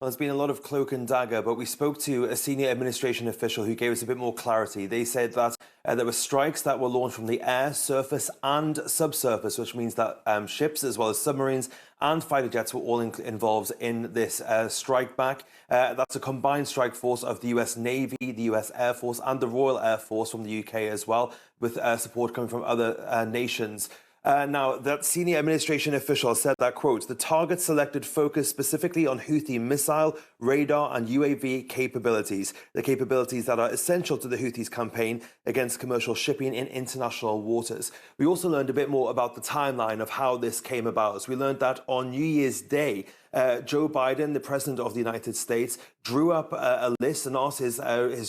Well, there's been a lot of cloak and dagger, but we spoke to a senior administration official who gave us a bit more clarity. They said that there were strikes that were launched from the air, surface and subsurface, which means that ships as well as submarines and fighter jets were all involved in this strike back. That's a combined strike force of the US Navy, the US Air Force and the Royal Air Force from the UK as well, with support coming from other nations. Now, that senior administration official said that, quote, the target selected focused specifically on Houthi missile, radar and UAV capabilities, the capabilities that are essential to the Houthis' campaign against commercial shipping in international waters. We also learned a bit more about the timeline of how this came about. So we learned that on New Year's Day, Joe Biden, the president of the United States, drew up a list and asked his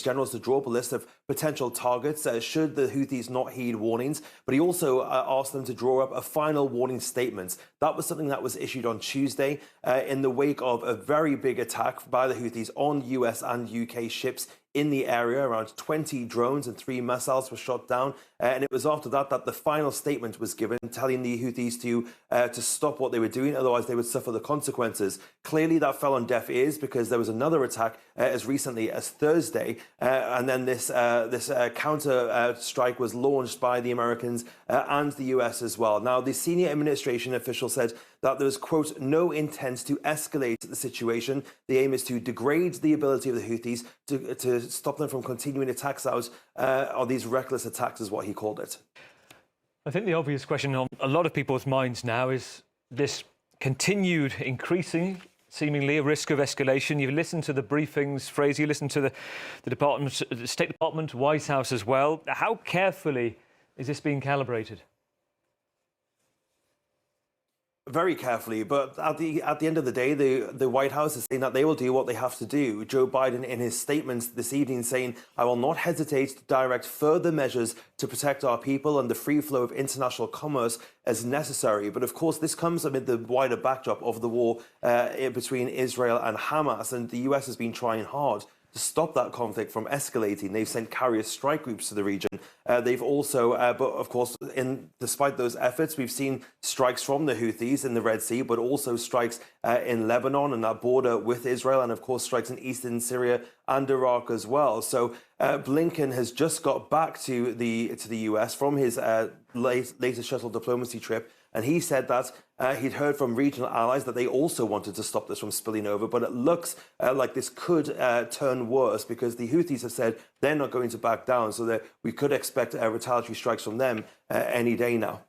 generals to draw up a list of potential targets should the Houthis not heed warnings. But he also asked them to draw up a final warning statement. That was something that was issued on Tuesday in the wake of a very big attack by the Houthis on US and UK ships in the area. Around 20 drones and 3 missiles were shot down. And it was after that that the final statement was given, telling the Houthis to stop what they were doing, otherwise they would suffer the consequences. Clearly that fell on deaf ears because there was another attack as recently as Thursday. And then this counter strike was launched by the Americans and the US as well. Now, the senior administration official said that there was, quote, no intent to escalate the situation. The aim is to degrade the ability of the Houthis to stop them from continuing attacks out, or these reckless attacks is what he called it. I think the obvious question on a lot of people's minds now is this continued increasing, seemingly, a risk of escalation. You've listened to the briefings, Fraser, you listened to the State Department, White House as well. How carefully is this being calibrated? Very carefully, but at the end of the day, the White House is saying that they will do what they have to do. Joe Biden, in his statements this evening, saying, I will not hesitate to direct further measures to protect our people and the free flow of international commerce as necessary. But of course, this comes amid the wider backdrop of the war between Israel and Hamas, and the US has been trying hard to stop that conflict from escalating. They've sent carrier strike groups to the region. They've also, but of course, despite those efforts, we've seen strikes from the Houthis in the Red Sea, but also strikes in Lebanon and that border with Israel, and of course strikes in eastern Syria and Iraq as well. So Blinken has just got back to the US from his latest shuttle diplomacy trip, and he said that he'd heard from regional allies that they also wanted to stop this from spilling over, but it looks like this could turn worse because the Houthis have said they're not going to back down, so that we could expect retaliatory strikes from them any day now.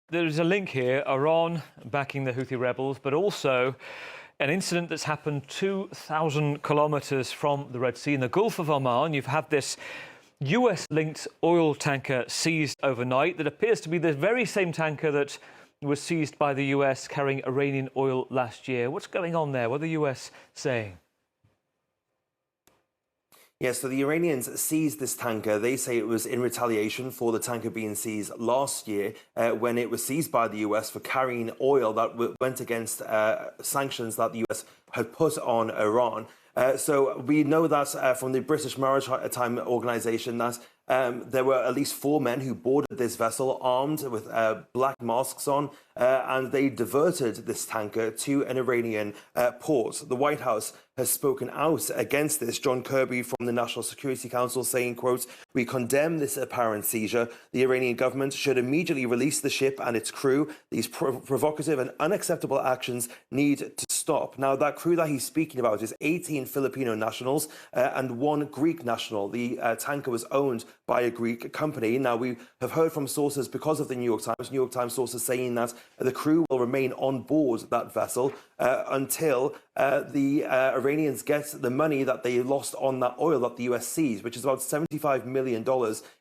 There's a link here, Iran backing the Houthi rebels, but also an incident that's happened 2,000 kilometres from the Red Sea in the Gulf of Oman. You've had this US-linked oil tanker seized overnight that appears to be the very same tanker that was seized by the US carrying Iranian oil last year. What's going on there? What are the US saying? Yes, so the Iranians seized this tanker. They say it was in retaliation for the tanker being seized last year when it was seized by the US for carrying oil that went against sanctions that the US had put on Iran. So we know that from the British Maritime Organization that there were at least 4 men who boarded this vessel armed with black masks on, and they diverted this tanker to an Iranian port. The White House has spoken out against this. John Kirby from the National Security Council saying, quote, we condemn this apparent seizure. The Iranian government should immediately release the ship and its crew. These provocative and unacceptable actions need to stop. Now, that crew that he's speaking about is 18 Filipino nationals and 1 Greek national. The tanker was owned by a Greek company. Now, we have heard from sources because of the New York Times sources saying that the crew will remain on board that vessel until the Iranians get the money that they lost on that oil that the US seized, which is about $75 million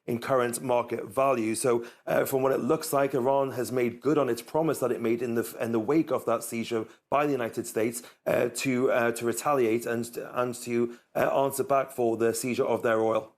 in current market value. So from what it looks like, Iran has made good on its promise that it made in the wake of that seizure by the United States to retaliate and to answer back for the seizure of their oil.